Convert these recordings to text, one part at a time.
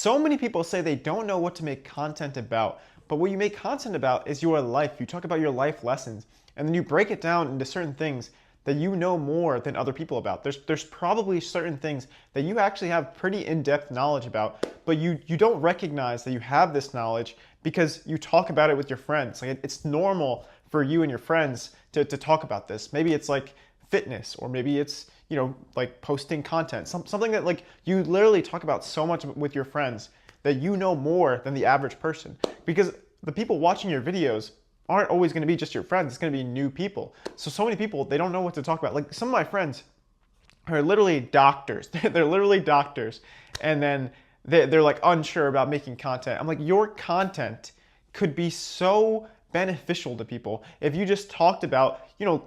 So many people say they don't know what to make content about, but what you make content about is your life. You talk about your life lessons, and then you break it down into certain things that you know more than other people about. There's probably certain things that you actually have pretty in-depth knowledge about, but you don't recognize that you have this knowledge because you talk about it with your friends. Like it's normal for you and your friends to talk about this. Maybe it's like fitness, or maybe it's like posting content, something that like you literally talk about so much with your friends that you know more than the average person, because the people watching your videos aren't always going to be just your friends. It's going to be new people. So many people, they don't know what to talk about. Like some of my friends are literally doctors. They're literally doctors, and then they're like unsure about making content. I'm like, your content could be so beneficial to people if you just talked about,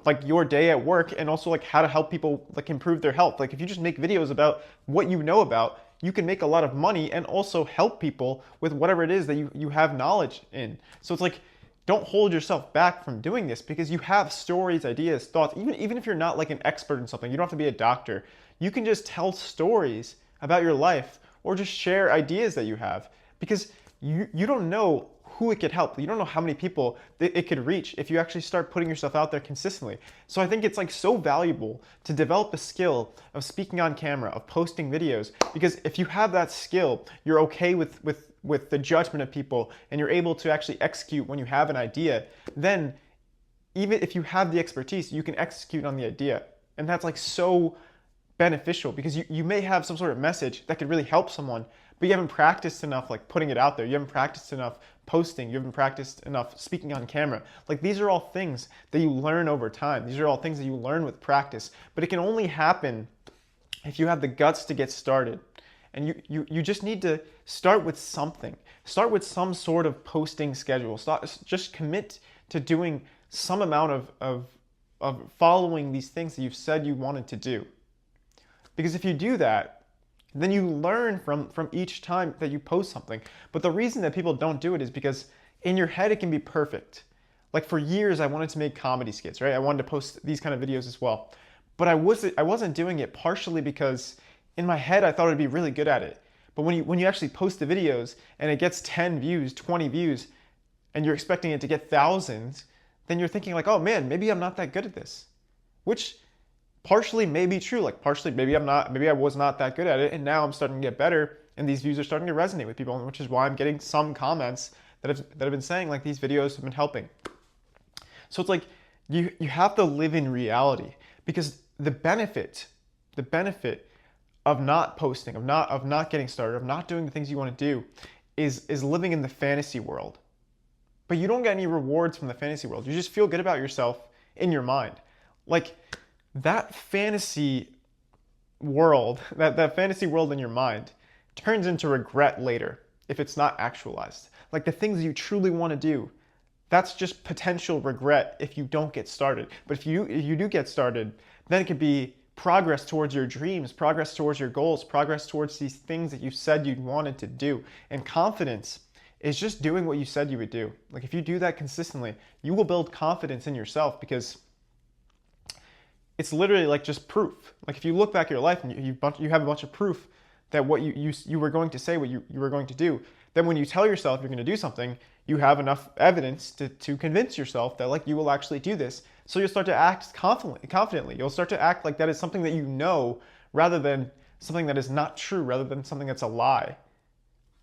like your day at work, and also like how to help people like improve their health. Like if you just make videos about what you know about, you can make a lot of money and also help people with whatever it is that you have knowledge in. So it's like, don't hold yourself back from doing this, because you have stories, ideas, thoughts. Even if you're not like an expert in something, you don't have to be a doctor. You can just tell stories about your life, or just share ideas that you have, because you don't know who it could help. You don't know how many people it could reach if you actually start putting yourself out there consistently. So I think it's like so valuable to develop a skill of speaking on camera, of posting videos, because if you have that skill, you're okay with the judgment of people, and you're able to actually execute when you have an idea. Then even if you have the expertise, you can execute on the idea. And that's like so beneficial, because you may have some sort of message that could really help someone, but you haven't practiced enough like putting it out there. You haven't practiced enough posting. You haven't practiced enough speaking on camera. Like these are all things that you learn over time. These are all things that you learn with practice, but it can only happen if you have the guts to get started. And you just need to start with something. Start with some sort of posting schedule. Just commit to doing some amount of following these things that you've said you wanted to do. Because if you do that, then you learn from each time that you post something. But the reason that people don't do it is because in your head it can be perfect. Like for years I wanted to make comedy skits, right? I wanted to post these kind of videos as well. But I wasn't doing it partially because in my head I thought I'd be really good at it. But when you actually post the videos and it gets 10 views, 20 views, and you're expecting it to get thousands, then you're thinking like, oh man, maybe I'm not that good at this. Which partially may be true. Like partially maybe I was not that good at it, and now I'm starting to get better, and these views are starting to resonate with people, which is why I'm getting some comments that have been saying like these videos have been helping. So it's like you have to live in reality, because the benefit of not posting, of not getting started, of not doing the things you want to do is living in the fantasy world. But you don't get any rewards from the fantasy world. You just feel good about yourself in your mind. Like that fantasy world, that fantasy world in your mind turns into regret later if it's not actualized. Like the things you truly want to do, that's just potential regret if you don't get started. But if you do get started, then it could be progress towards your dreams, progress towards your goals, progress towards these things that you said you wanted to do. And confidence is just doing what you said you would do. Like if you do that consistently, you will build confidence in yourself, because it's literally like just proof. Like if you look back at your life and you have a bunch of proof that what you were going to say, what you were going to do, then when you tell yourself you're going to do something, you have enough evidence to convince yourself that like you will actually do this. So you'll start to act confidently. You'll start to act like that is something that you know, rather than something that is not true, rather than something that's a lie.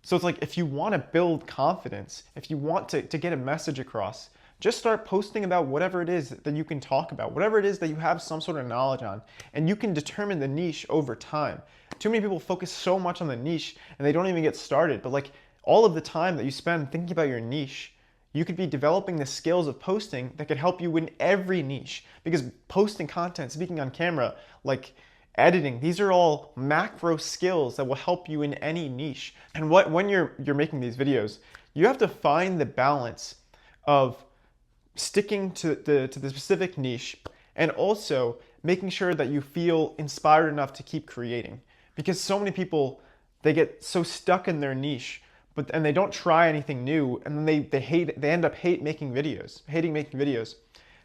So it's like, if you want to build confidence, if you want to get a message across, just start posting about whatever it is that you can talk about, whatever it is that you have some sort of knowledge on, and you can determine the niche over time. Too many people focus so much on the niche and they don't even get started. But like all of the time that you spend thinking about your niche, you could be developing the skills of posting that could help you in every niche. Because posting content, speaking on camera, like editing, these are all macro skills that will help you in any niche. And when you're making these videos, you have to find the balance of sticking to the specific niche, and also making sure that you feel inspired enough to keep creating. Because so many people, they get so stuck in their niche, and they don't try anything new, and then they end up hating making videos.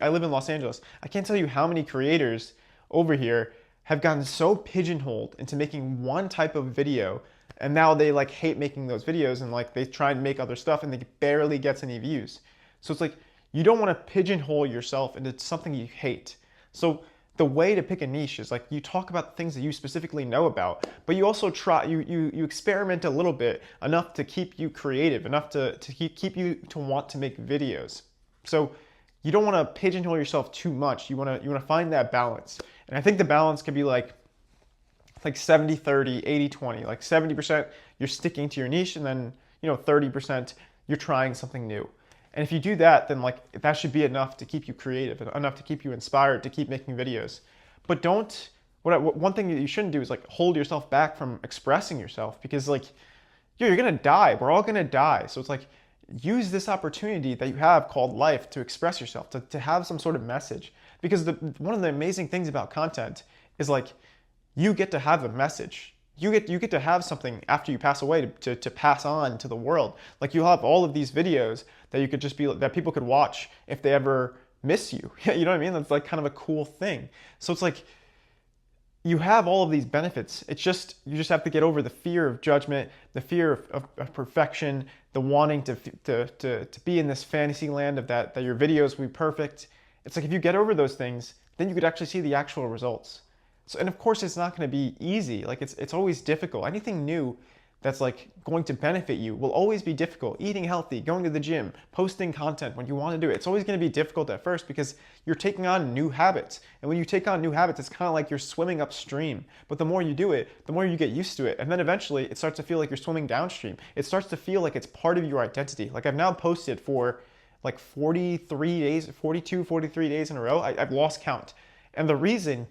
I live in Los Angeles. I can't tell you how many creators over here have gotten so pigeonholed into making one type of video And now they like hate making those videos, and like they try and make other stuff and they barely gets any views. So it's like you don't want to pigeonhole yourself into something you hate. So the way to pick a niche is like you talk about the things that you specifically know about, but you also try, you experiment a little bit enough to keep you creative, enough to keep you to want to make videos. So you don't want to pigeonhole yourself too much. You want to find that balance. And I think the balance could be like 70-30, 80-20. Like 70% you're sticking to your niche, and then 30% you're trying something new. And if you do that, then like that should be enough to keep you creative, enough to keep you inspired to keep making videos. But one thing that you shouldn't do is like hold yourself back from expressing yourself, because like you're gonna die. We're all gonna die. So it's like use this opportunity that you have called life to express yourself, to have some sort of message. Because one of the amazing things about content is like you get to have a message. You get to have something after you pass away to pass on to the world. Like you'll have all of these videos that you could just be, that people could watch if they ever miss you. You know what I mean? That's like kind of a cool thing. So it's like you have all of these benefits. It's just, you just have to get over the fear of judgment, the fear of perfection, the wanting to be in this fantasy land of that your videos will be perfect. It's like if you get over those things, then you could actually see the actual results. So, and of course it's not going to be easy. Like it's always difficult. Anything new that's like going to benefit you will always be difficult. Eating healthy, going to the gym, posting content when you want to do it. It's always going to be difficult at first because you're taking on new habits. And when you take on new habits, it's kind of like you're swimming upstream. But the more you do it, the more you get used to it. And then eventually it starts to feel like you're swimming downstream. It starts to feel like it's part of your identity. Like I've now posted for like 43 days, 42, 43 days in a row. I've lost count. And the reason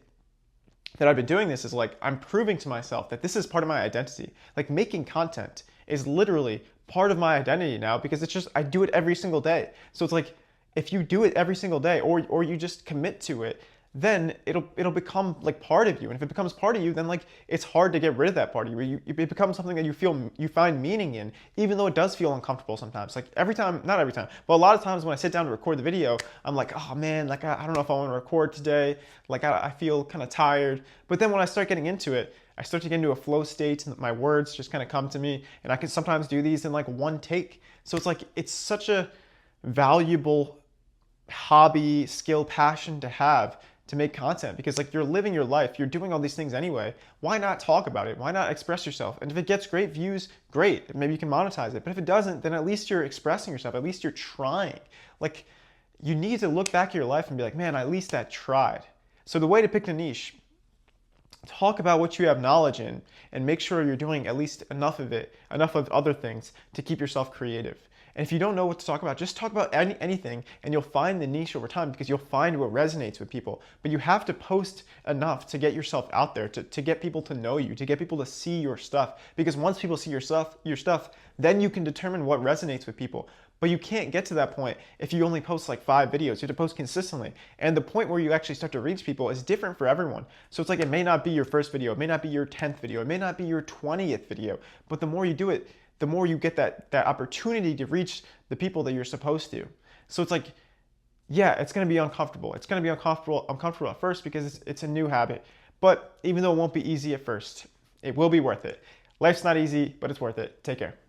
that I've been doing this is like I'm proving to myself that this is part of my identity. Like making content is literally part of my identity now, because it's just I do it every single day. So it's like if you do it every single day, or you just commit to it, then it'll become like part of you. And if it becomes part of you, then like it's hard to get rid of that part of you. It becomes something that you find meaning in, even though it does feel uncomfortable sometimes. Like every time, not every time, but a lot of times when I sit down to record the video, I'm like, oh man, like I don't know if I want to record today. Like I feel kind of tired. But then when I start getting into it, I start to get into a flow state, and my words just kind of come to me, and I can sometimes do these in like one take. So it's like it's such a valuable hobby, skill, passion to have, to make content, because like you're living your life, you're doing all these things anyway. Why not talk about it? Why not express yourself? And if it gets great views, great, maybe you can monetize it. But if it doesn't, then at least you're expressing yourself, at least you're trying. Like you need to look back at your life and be like, man, at least I tried. So the way to pick the niche, talk about what you have knowledge in, and make sure you're doing at least enough of it, enough of other things to keep yourself creative. And if you don't know what to talk about, just talk about anything, and you'll find the niche over time, because you'll find what resonates with people. But you have to post enough to get yourself out there, to get people to know you, to get people to see your stuff. Because once people see your stuff, then you can determine what resonates with people. But you can't get to that point if you only post like 5 videos. You have to post consistently. And the point where you actually start to reach people is different for everyone. So it's like it may not be your first video, it may not be your 10th video, it may not be your 20th video. But the more you do it, the more you get that opportunity to reach the people that you're supposed to. So it's like, yeah, it's gonna be uncomfortable. It's gonna be uncomfortable at first because it's a new habit. But even though it won't be easy at first, it will be worth it. Life's not easy, but it's worth it. Take care.